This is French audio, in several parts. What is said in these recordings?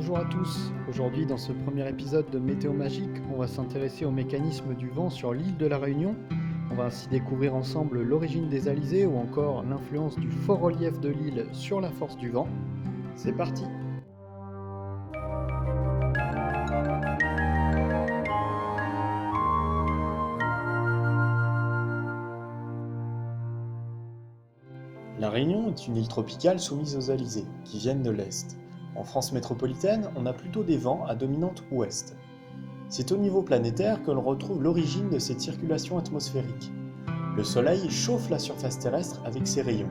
Bonjour à tous, aujourd'hui dans ce premier épisode de Météo Magique, on va s'intéresser au mécanisme du vent sur l'île de la Réunion. On va ainsi découvrir ensemble l'origine des alizés ou encore l'influence du fort relief de l'île sur la force du vent. C'est parti! La Réunion est une île tropicale soumise aux alizés, qui viennent de l'Est. En France métropolitaine, on a plutôt des vents à dominante ouest. C'est au niveau planétaire que l'on retrouve l'origine de cette circulation atmosphérique. Le Soleil chauffe la surface terrestre avec ses rayons.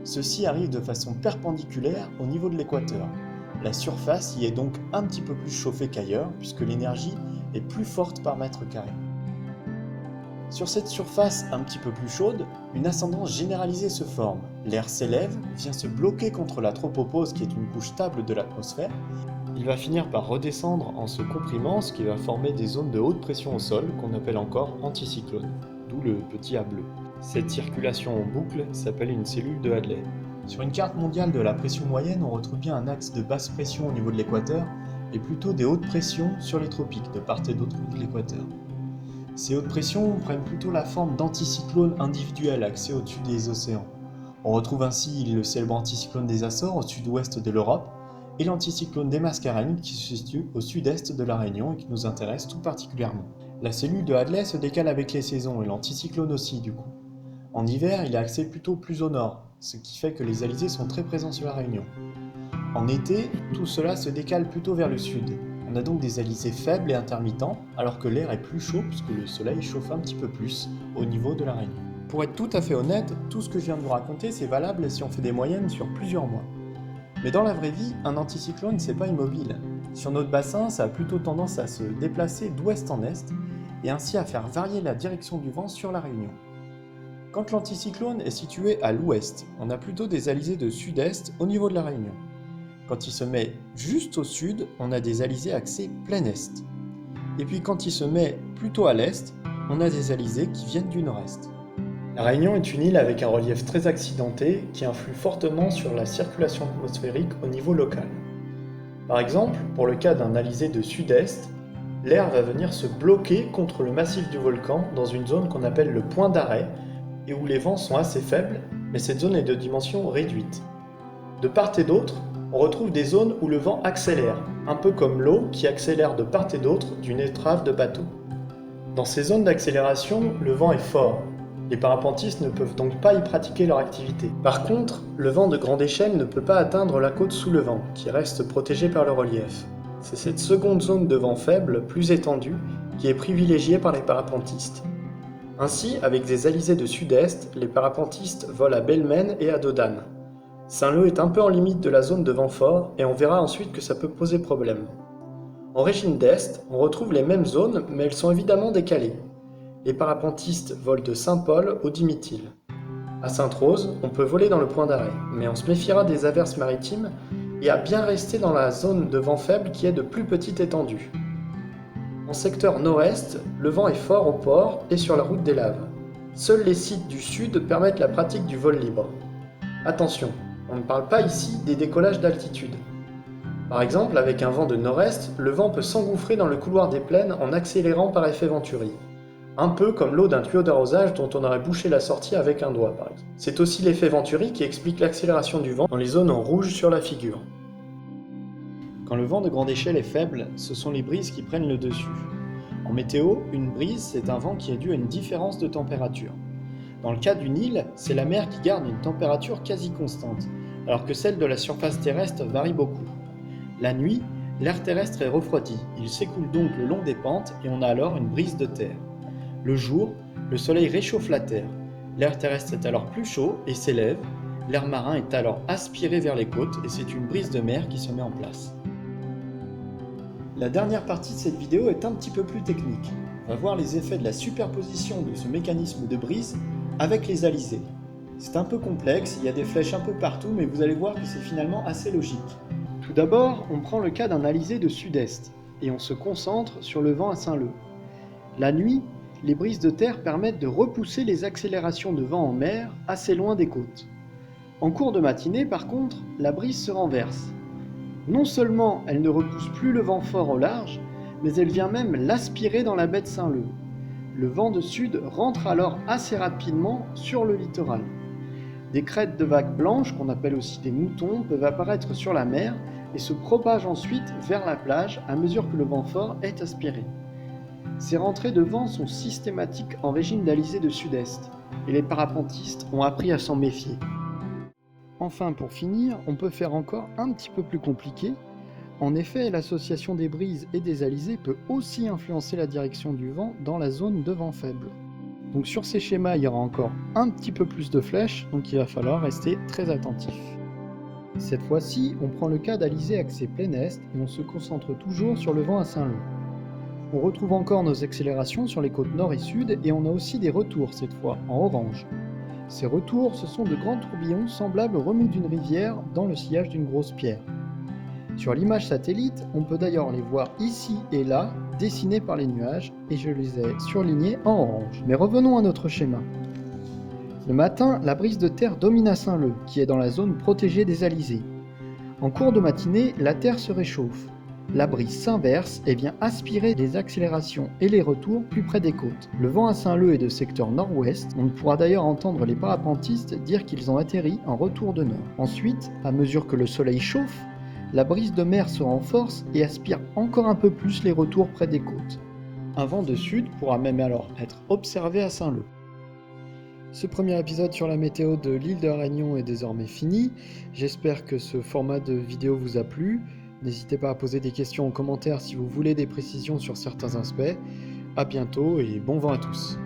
Ceux-ci arrivent de façon perpendiculaire au niveau de l'équateur. La surface y est donc un petit peu plus chauffée qu'ailleurs, puisque l'énergie est plus forte par mètre carré. Sur cette surface un petit peu plus chaude, une ascendance généralisée se forme. L'air s'élève, vient se bloquer contre la tropopause qui est une couche stable de l'atmosphère. Il va finir par redescendre en se comprimant, ce qui va former des zones de haute pression au sol qu'on appelle encore anticyclones, d'où le petit A bleu. Cette circulation en boucle s'appelle une cellule de Hadley. Sur une carte mondiale de la pression moyenne, on retrouve bien un axe de basse pression au niveau de l'équateur et plutôt des hautes pressions sur les tropiques, de part et d'autre de l'équateur. Ces hautes pressions prennent plutôt la forme d'anticyclones individuels axés au-dessus des océans. On retrouve ainsi le célèbre anticyclone des Açores au sud-ouest de l'Europe et l'anticyclone des Mascareignes qui se situe au sud-est de la Réunion et qui nous intéresse tout particulièrement. La cellule de Hadley se décale avec les saisons et l'anticyclone aussi du coup. En hiver, il est axé plutôt plus au nord, ce qui fait que les alizés sont très présents sur la Réunion. En été, tout cela se décale plutôt vers le sud. On a donc des alizés faibles et intermittents, alors que l'air est plus chaud puisque le soleil chauffe un petit peu plus au niveau de la Réunion. Pour être tout à fait honnête, tout ce que je viens de vous raconter, c'est valable si on fait des moyennes sur plusieurs mois. Mais dans la vraie vie, un anticyclone, c'est pas immobile. Sur notre bassin, ça a plutôt tendance à se déplacer d'ouest en est, et ainsi à faire varier la direction du vent sur la Réunion. Quand l'anticyclone est situé à l'ouest, on a plutôt des alizés de sud-est au niveau de la Réunion. Quand il se met juste au sud, on a des alizés axés plein est. Et puis quand il se met plutôt à l'est, on a des alizés qui viennent du nord-est. La Réunion est une île avec un relief très accidenté qui influe fortement sur la circulation atmosphérique au niveau local. Par exemple, pour le cas d'un alizé de sud-est, l'air va venir se bloquer contre le massif du volcan dans une zone qu'on appelle le point d'arrêt et où les vents sont assez faibles, mais cette zone est de dimension réduite. De part et d'autre, on retrouve des zones où le vent accélère, un peu comme l'eau qui accélère de part et d'autre d'une étrave de bateau. Dans ces zones d'accélération, le vent est fort. Les parapentistes ne peuvent donc pas y pratiquer leur activité. Par contre, le vent de grande échelle ne peut pas atteindre la côte sous le vent, qui reste protégée par le relief. C'est cette seconde zone de vent faible, plus étendue, qui est privilégiée par les parapentistes. Ainsi, avec des alizés de sud-est, les parapentistes volent à Belmen et à Dodane. Saint-Leu est un peu en limite de la zone de vent fort et on verra ensuite que ça peut poser problème. En régime d'Est, on retrouve les mêmes zones mais elles sont évidemment décalées. Les parapentistes volent de Saint-Paul au Dimitile. À Sainte-Rose, on peut voler dans le point d'arrêt, mais on se méfiera des averses maritimes et à bien rester dans la zone de vent faible qui est de plus petite étendue. En secteur nord-est, le vent est fort au port et sur la route des laves. Seuls les sites du sud permettent la pratique du vol libre. Attention, on ne parle pas ici des décollages d'altitude. Par exemple, avec un vent de nord-est, le vent peut s'engouffrer dans le couloir des plaines en accélérant par effet Venturi. Un peu comme l'eau d'un tuyau d'arrosage dont on aurait bouché la sortie avec un doigt, par exemple. C'est aussi l'effet Venturi qui explique l'accélération du vent dans les zones en rouge sur la figure. Quand le vent de grande échelle est faible, ce sont les brises qui prennent le dessus. En météo, une brise, c'est un vent qui est dû à une différence de température. Dans le cas d'une île, c'est la mer qui garde une température quasi constante, alors que celle de la surface terrestre varie beaucoup. La nuit, l'air terrestre est refroidi, il s'écoule donc le long des pentes et on a alors une brise de terre. Le jour, le soleil réchauffe la terre, l'air terrestre est alors plus chaud et s'élève, l'air marin est alors aspiré vers les côtes et c'est une brise de mer qui se met en place. La dernière partie de cette vidéo est un petit peu plus technique. On va voir les effets de la superposition de ce mécanisme de brise avec les alizés. C'est un peu complexe, il y a des flèches un peu partout, mais vous allez voir que c'est finalement assez logique. Tout d'abord, on prend le cas d'un alizé de sud-est, et on se concentre sur le vent à Saint-Leu. La nuit, les brises de terre permettent de repousser les accélérations de vent en mer assez loin des côtes. En cours de matinée, par contre, la brise se renverse. Non seulement elle ne repousse plus le vent fort au large, mais elle vient même l'aspirer dans la baie de Saint-Leu. Le vent de sud rentre alors assez rapidement sur le littoral. Des crêtes de vagues blanches, qu'on appelle aussi des moutons, peuvent apparaître sur la mer et se propagent ensuite vers la plage à mesure que le vent fort est aspiré. Ces rentrées de vent sont systématiques en régime d'alizé de sud-est, et les parapentistes ont appris à s'en méfier. Enfin, pour finir, on peut faire encore un petit peu plus compliqué. En effet, l'association des brises et des alizés peut aussi influencer la direction du vent dans la zone de vent faible. Donc sur ces schémas, il y aura encore un petit peu plus de flèches, donc il va falloir rester très attentif. Cette fois-ci, on prend le cas d'alizé axé plein est et on se concentre toujours sur le vent à Saint-Leu. On retrouve encore nos accélérations sur les côtes nord et sud et on a aussi des retours cette fois, en orange. Ces retours, ce sont de grands tourbillons semblables au remous d'une rivière dans le sillage d'une grosse pierre. Sur l'image satellite, on peut d'ailleurs les voir ici et là, dessinés par les nuages, et je les ai surlignés en orange. Mais revenons à notre schéma. Le matin, la brise de terre domine à Saint-Leu, qui est dans la zone protégée des alizés. En cours de matinée, la terre se réchauffe. La brise s'inverse et vient aspirer les accélérations et les retours plus près des côtes. Le vent à Saint-Leu est de secteur nord-ouest, on pourra d'ailleurs entendre les parapentistes dire qu'ils ont atterri en retour de nord. Ensuite, à mesure que le soleil chauffe, la brise de mer se renforce et aspire encore un peu plus les retours près des côtes. Un vent de sud pourra même alors être observé à Saint-Leu. Ce premier épisode sur la météo de l'île de la Réunion est désormais fini. J'espère que ce format de vidéo vous a plu. N'hésitez pas à poser des questions en commentaire si vous voulez des précisions sur certains aspects. A bientôt et bon vent à tous.